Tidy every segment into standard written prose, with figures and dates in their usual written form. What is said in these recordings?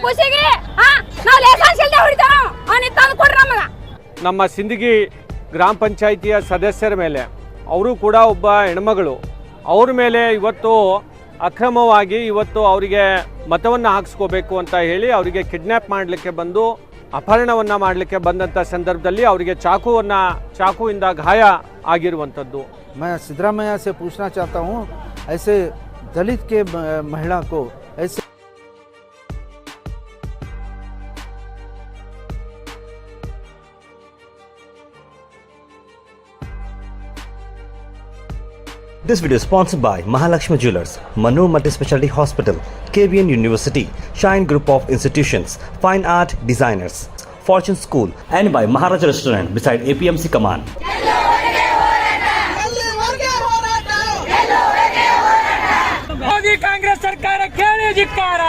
ಖುಷಿಗೆ ನಾವು ಲೈಸೆನ್ಸ್ ಇಲ್ಲದೆ ಹೊಡಿತಾವ ಅವನಿಗೆ ತಂದು ಕೊಡ್ರಿ ನಮಗೆ. ನಮ್ಮ ಸಿಂದಗಿ ಗ್ರಾಮ ಪಂಚಾಯಿತಿಯ ಸದಸ್ಯರ ಮೇಲೆ ಅವರು ಕೂಡ ಒಬ್ಬ ಹೆಣ್ಮಗಳು, ಅವ್ರ ಮೇಲೆ ಇವತ್ತು ಅಕ್ರಮವಾಗಿ ಇವತ್ತು ಅವರಿಗೆ ಮತವನ್ನು ಹಾಕಿಸ್ಕೋಬೇಕು ಅಂತ ಹೇಳಿ ಅವರಿಗೆ ಕಿಡ್ನ್ಯಾಪ್ ಮಾಡಲಿಕ್ಕೆ ಬಂದು ಅಪಹರಣವನ್ನು ಮಾಡಲಿಕ್ಕೆ ಬಂದಂಥ ಸಂದರ್ಭದಲ್ಲಿ ಅವರಿಗೆ ಚಾಕುವಿಂದ ಗಾಯ ಆಗಿರುವಂಥದ್ದು. मैं सिद्धरामैया से पूछना चाहता हूँ, ऐसे दलित के महिला को ऐसे This video is sponsored by Mahalakshmi Jewelers, Manu Multi-Specialty Hospital, KVN University, Shine Group of Institutions, Fine Art Designers, Fortune School, and by Maharaja Restaurant beside APMC Command. Modi Congress ಸರ್ಕಾರ ಕೇಳಿ ಧಿಕ್ಕಾರ,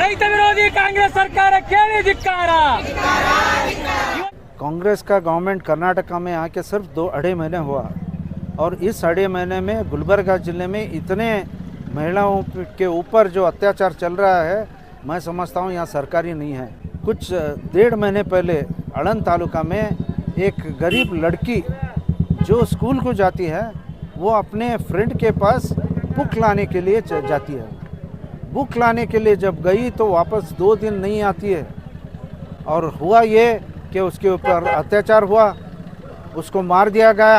ರೈತ ವಿರೋಧಿ ಕಾಂಗ್ರೆಸ್ ಸರ್ಕಾರ ಕೇಳಿ ಧಿಕ್ಕಾರ. कांग्रेस का गवर्नमेंट कर्नाटका में आके सिर्फ 2-2.5 महीने हुआ और इस 2.5 महीने में गुलबर्गा ज़िले में इतने महिलाओं के ऊपर जो अत्याचार चल रहा है, मैं समझता हूँ यहाँ सरकारी नहीं है। कुछ 1.5 महीने पहले अड़न तालुका में एक गरीब लड़की जो स्कूल को जाती है, वो अपने फ्रेंड के पास बुक लाने के लिए जाती है। बुक लाने के लिए जब गई तो वापस 2 दिन नहीं आती है और हुआ ये कि उसके ऊपर अत्याचार हुआ, उसको मार दिया गया,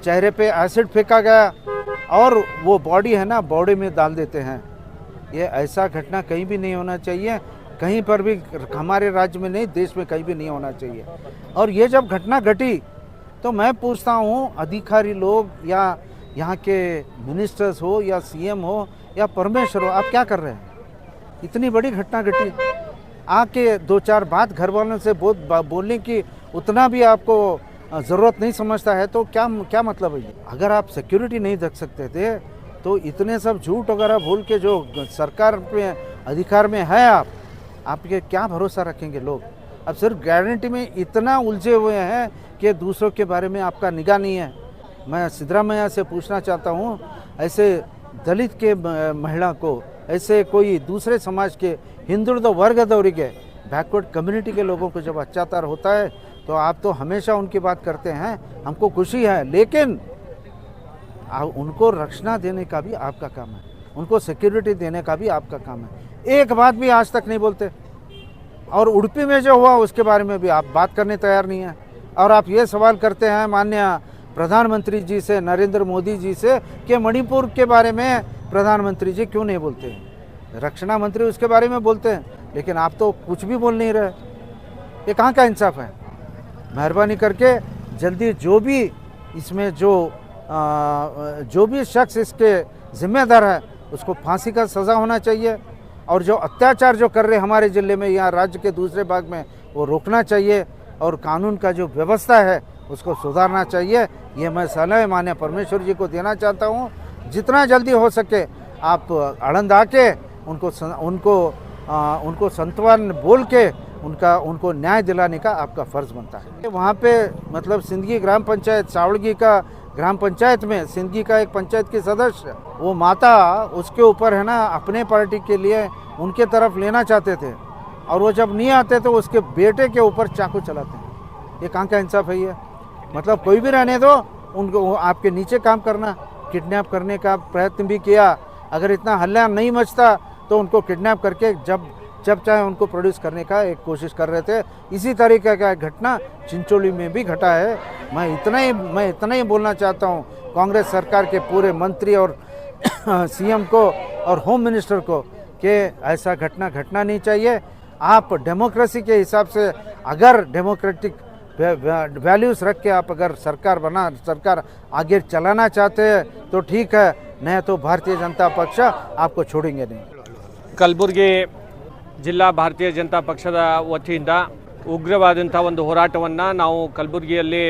चेहरे पे एसिड फेंका गया और वो बॉडी है ना बॉडी में डाल देते हैं। ये ऐसा घटना कहीं भी नहीं होना चाहिए, कहीं पर भी, हमारे राज्य में नहीं, देश में कहीं भी नहीं होना चाहिए। और ये जब घटना घटी तो मैं पूछता हूँ, अधिकारी लोग या यहाँ के मिनिस्टर्स हो या सीएम हो या परमेश्वर हो, आप क्या कर रहे हैं? इतनी बड़ी घटना घटी, आके 2-4 बात घर वालों से बोलने की उतना भी आपको ज़रूरत नहीं समझता है तो क्या मतलब है? अगर आप सिक्योरिटी नहीं रख सकते थे तो इतने सब झूठ वगैरह बोल के जो सरकार पे अधिकार में है आप ये क्या भरोसा रखेंगे लोग? अब सिर्फ गारंटी में इतना उलझे हुए हैं कि दूसरों के बारे में आपका निगाह नहीं है। मैं सिद्धरामैया से पूछना चाहता हूँ, ऐसे दलित के महिला को, ऐसे कोई दूसरे समाज के हिंदुत्व वर्गदवರಿಗೆ बैकवर्ड कम्युनिटी के लोगों को जब अत्याचार होता है तो आप तो हमेशा उनकी बात करते हैं, हमको खुशी है, लेकिन उनको रक्षणा देने का भी आपका काम है, उनको सिक्योरिटी देने का भी आपका काम है। एक बात भी आज तक नहीं बोलते। और उड़पी में जो हुआ उसके बारे में भी आप बात करने तैयार नहीं है। और आप ये सवाल करते हैं माननीय प्रधानमंत्री जी से, नरेंद्र मोदी जी से, कि मणिपुर के बारे में प्रधानमंत्री जी क्यों नहीं बोलते हैं? रक्षा मंत्री उसके बारे में बोलते हैं, लेकिन आप तो कुछ भी बोल नहीं रहे। ये कहाँ का इंसाफ है? मेहरबानी करके जल्दी जो भी इसमें जो भी शख्स इसके जिम्मेदार है उसको फांसी का सज़ा होना चाहिए और जो अत्याचार जो कर रहे हमारे ज़िले में या राज्य के दूसरे भाग में वो रोकना चाहिए और कानून का जो व्यवस्था है उसको सुधारना चाहिए। ये मैं सलाह माननीय परमेश्वर जी को देना चाहता हूँ। जितना जल्दी हो सके आप आनंद आके उनको सांत्वना बोल के उनको न्याय दिलाने का आपका फ़र्ज़ बनता है। वहाँ पे मतलब सिंदगी ग्राम पंचायत, सावड़गी का ग्राम पंचायत में सिंदगी का एक पंचायत की सदस्य, वो माता उसके ऊपर है ना अपने पार्टी के लिए उनके तरफ लेना चाहते थे और वो जब नहीं आते तो उसके बेटे के ऊपर चाकू चलाते हैं। ये कहाँ का इंसाफ है? ये मतलब कोई भी रहने दो, उनको आपके नीचे काम करना, किडनैप करने का प्रयत्न भी किया। अगर इतना हल्ला नहीं मचता तो उनको किडनैप करके जब चाहे उनको प्रोड्यूस करने का एक कोशिश कर रहे थे। इसी तरीके का घटना चिंचोली में भी घटा है। मैं इतना ही बोलना चाहता हूँ कांग्रेस सरकार के पूरे मंत्री और सीएम को और होम मिनिस्टर को कि ऐसा घटना घटना नहीं चाहिए। आप डेमोक्रेसी के हिसाब से अगर डेमोक्रेटिक वैल्यूज़ रख के आप अगर सरकार आगे चलाना चाहते हैं तो ठीक है, नहीं तो भारतीय जनता पक्ष आपको छोड़ेंगे नहीं। ಕಲಬುರಗಿ ಜಿಲ್ಲಾ ಭಾರತೀಯ ಜನತಾ ಪಕ್ಷದ ವತಿಯಿಂದ ಉಗ್ರವಾದಂಥ ಒಂದು ಹೋರಾಟವನ್ನು ನಾವು ಕಲಬುರಗಿಯಲ್ಲಿ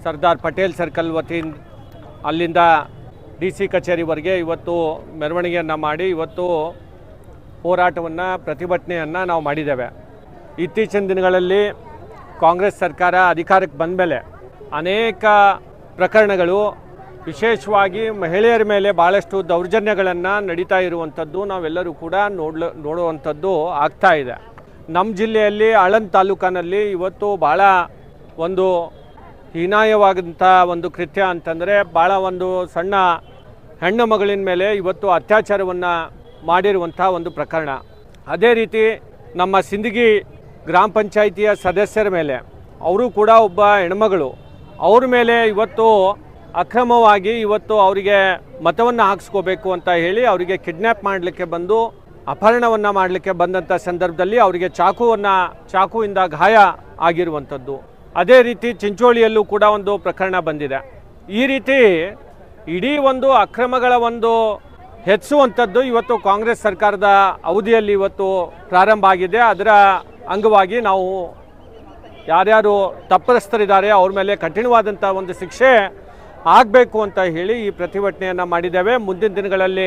ಸರ್ದಾರ್ ಪಟೇಲ್ ಸರ್ಕಲ್ ವತಿಯಿಂದ ಅಲ್ಲಿಂದ DC ಕಚೇರಿವರೆಗೆ ಇವತ್ತು ಮೆರವಣಿಗೆಯನ್ನು ಮಾಡಿ ಇವತ್ತು ಹೋರಾಟವನ್ನು ಪ್ರತಿಭಟನೆಯನ್ನು ನಾವು ಮಾಡಿದ್ದೇವೆ. ಇತ್ತೀಚಿನ ದಿನಗಳಲ್ಲಿ ಕಾಂಗ್ರೆಸ್ ಸರ್ಕಾರ ಅಧಿಕಾರಕ್ಕೆ ಬಂದ ಮೇಲೆ ಅನೇಕ ಪ್ರಕರಣಗಳು ವಿಶೇಷವಾಗಿ ಮಹಿಳೆಯರ ಮೇಲೆ ಭಾಳಷ್ಟು ದೌರ್ಜನ್ಯಗಳನ್ನು ನಡೀತಾ ಇರುವಂಥದ್ದು ನಾವೆಲ್ಲರೂ ಕೂಡ ನೋಡುವಂಥದ್ದು ಆಗ್ತಾ ಇದೆ. ನಮ್ಮ ಜಿಲ್ಲೆಯಲ್ಲಿ ಆಳಂದ ತಾಲೂಕಿನಲ್ಲಿ ಇವತ್ತು ಭಾಳ ಒಂದು ಹೀನಾಯವಾದಂಥ ಒಂದು ಕೃತ್ಯ ಅಂತಂದರೆ ಭಾಳ ಒಂದು ಸಣ್ಣ ಹೆಣ್ಣು ಮಗಳಿನ ಮೇಲೆ ಇವತ್ತು ಅತ್ಯಾಚಾರವನ್ನು ಮಾಡಿರುವಂಥ ಒಂದು ಪ್ರಕರಣ. ಅದೇ ರೀತಿ ನಮ್ಮ ಸಿಂದಗಿ ಗ್ರಾಮ ಪಂಚಾಯಿತಿಯ ಸದಸ್ಯರ ಮೇಲೆ ಅವರು ಕೂಡ ಒಬ್ಬ ಹೆಣ್ಮಗಳು, ಅವ್ರ ಮೇಲೆ ಇವತ್ತು ಅಕ್ರಮವಾಗಿ ಇವತ್ತು ಅವರಿಗೆ ಮತವನ್ನು ಹಾಕಿಸ್ಕೋಬೇಕು ಅಂತ ಹೇಳಿ ಅವರಿಗೆ ಕಿಡ್ನ್ಯಾಪ್ ಮಾಡಲಿಕ್ಕೆ ಬಂದು ಅಪಹರಣವನ್ನು ಮಾಡಲಿಕ್ಕೆ ಬಂದಂಥ ಸಂದರ್ಭದಲ್ಲಿ ಅವರಿಗೆ ಚಾಕುವಿಂದ ಗಾಯ ಆಗಿರುವಂಥದ್ದು. ಅದೇ ರೀತಿ ಚಿಂಚೋಳಿಯಲ್ಲೂ ಕೂಡ ಒಂದು ಪ್ರಕರಣ ಬಂದಿದೆ. ಈ ರೀತಿ ಇಡೀ ಒಂದು ಅಕ್ರಮಗಳ ಒಂದು ಹೆಚ್ಚುವಂಥದ್ದು ಇವತ್ತು ಕಾಂಗ್ರೆಸ್ ಸರ್ಕಾರದ ಅವಧಿಯಲ್ಲಿ ಇವತ್ತು ಪ್ರಾರಂಭ ಆಗಿದೆ. ಅದರ ಅಂಗವಾಗಿ ನಾವು ಯಾರ್ಯಾರು ತಪ್ಪಿತಸ್ಥರಿದ್ದಾರೆ ಅವ್ರ ಮೇಲೆ ಕಠಿಣವಾದಂಥ ಒಂದು ಶಿಕ್ಷೆ ಆಗಬೇಕು ಅಂತ ಹೇಳಿ ಈ ಪ್ರತಿಭಟನೆಯನ್ನು ಮಾಡಿದ್ದೇವೆ. ಮುಂದಿನ ದಿನಗಳಲ್ಲಿ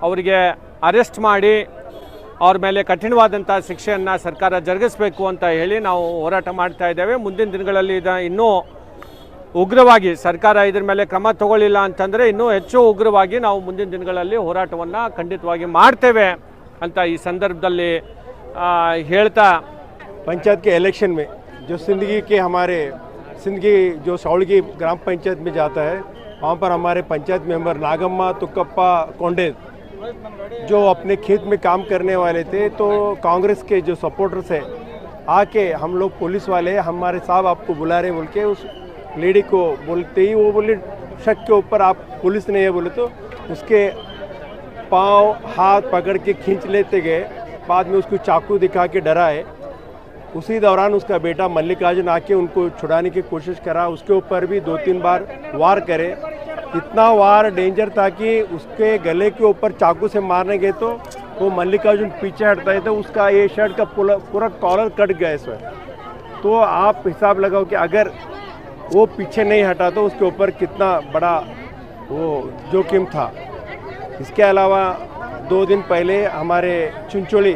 ಅವರಿಗೆ ಅರೆಸ್ಟ್ ಮಾಡಿ ಅವ್ರ ಮೇಲೆ ಕಠಿಣವಾದಂಥ ಶಿಕ್ಷೆಯನ್ನು ಸರ್ಕಾರ ಜರುಗಿಸಬೇಕು ಅಂತ ಹೇಳಿ ನಾವು ಹೋರಾಟ ಮಾಡ್ತಾ ಇದ್ದೇವೆ. ಮುಂದಿನ ದಿನಗಳಲ್ಲಿ ಇನ್ನೂ ಉಗ್ರವಾಗಿ ಸರ್ಕಾರ ಇದ್ರ ಮೇಲೆ ಕ್ರಮ ತಗೊಳ್ಳಿಲ್ಲ ಅಂತಂದರೆ ಇನ್ನೂ ಹೆಚ್ಚು ಉಗ್ರವಾಗಿ ನಾವು ಮುಂದಿನ ದಿನಗಳಲ್ಲಿ ಹೋರಾಟವನ್ನು ಖಂಡಿತವಾಗಿ ಮಾಡ್ತೇವೆ ಅಂತ ಈ ಸಂದರ್ಭದಲ್ಲಿ ಹೇಳ್ತಾ, पंचायत के इलेक्शन में जो सिंदगी के हमारे सिंदगी जो सावड़गी ग्राम पंचायत में जाता है, वहाँ पर हमारे पंचायत मेंबर नागम्मा तुक्कप्पा कोंडेद जो अपने खेत में काम करने वाले थे, तो कांग्रेस के जो सपोर्टर्स है आके हम लोग पुलिस वाले हमारे साहब आपको बुला रहे बोल के उस लेडी को बोलते ही वो बोले शक के ऊपर आप पुलिस ने ये बोले, तो उसके पाँव हाथ पकड़ के खींच लेते गए। बाद में उसको चाकू दिखा के डराए। उसी दौरान उसका बेटा मल्लिकार्जुन आके उनको छुड़ाने की कोशिश करा। उसके ऊपर भी 2-3 बार वार करे। इतना वार डेंजर था कि उसके गले के ऊपर चाकू से मारने गए तो वो मल्लिकार्जुन पीछे हटता है तो उसका ये शर्ट का पूरा कॉलर कट गया इसमें। तो आप हिसाब लगाओ कि अगर वो पीछे नहीं हटा तो उसके ऊपर कितना बड़ा वो जोखिम था। इसके अलावा 2 दिन पहले हमारे चिंचोली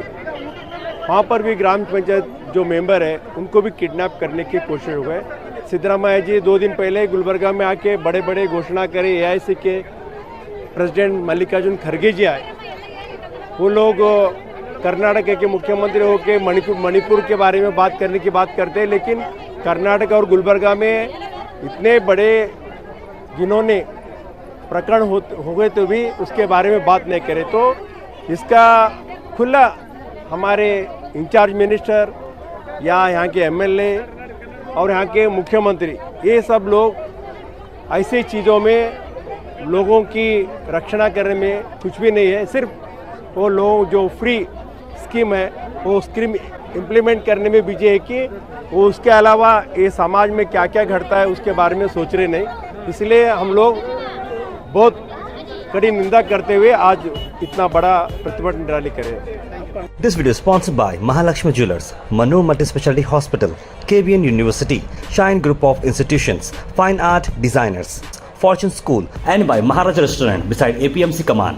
वहाँ पर भी ग्राम पंचायत जो मेंबर है उनको भी किडनैप करने की कोशिश हो गए। सिद्धरामैया जी 2 दिन पहले गुलबर्गा में आके बड़े बड़े घोषणा करे। AIC के प्रेसिडेंट मल्लिकार्जुन खड़गे जी आए। वो लोग कर्नाटक के मुख्यमंत्री होकर मणिपुर के बारे में बात करने की बात करते हैं, लेकिन कर्नाटक और गुलबर्गा में इतने बड़े जिन्होंने प्रकरण हो गए तो भी उसके बारे में बात नहीं करे। तो इसका खुला हमारे इंचार्ज मिनिस्टर या यहाँ के MLA और यहाँ के मुख्यमंत्री, ये सब लोग ऐसे चीज़ों में लोगों की रक्षा करने में कुछ भी नहीं है। सिर्फ वो लोग जो फ्री स्कीम है वो स्कीम इम्प्लीमेंट करने में बिजी है कि वो उसके अलावा ये समाज में क्या क्या घटता है उसके बारे में सोच रहे नहीं। इसलिए हम लोग बहुत कड़ी निंदा करते हुए आज इतना बड़ा प्रतिभटन रैली करे। This video is sponsored by Mahalakshmi Jewelers, Manu Multi-Specialty Hospital, KBN University, Shine Group of Institutions, Fine Art Designers, Fortune School, and by Maharaja Restaurant beside APMC Command.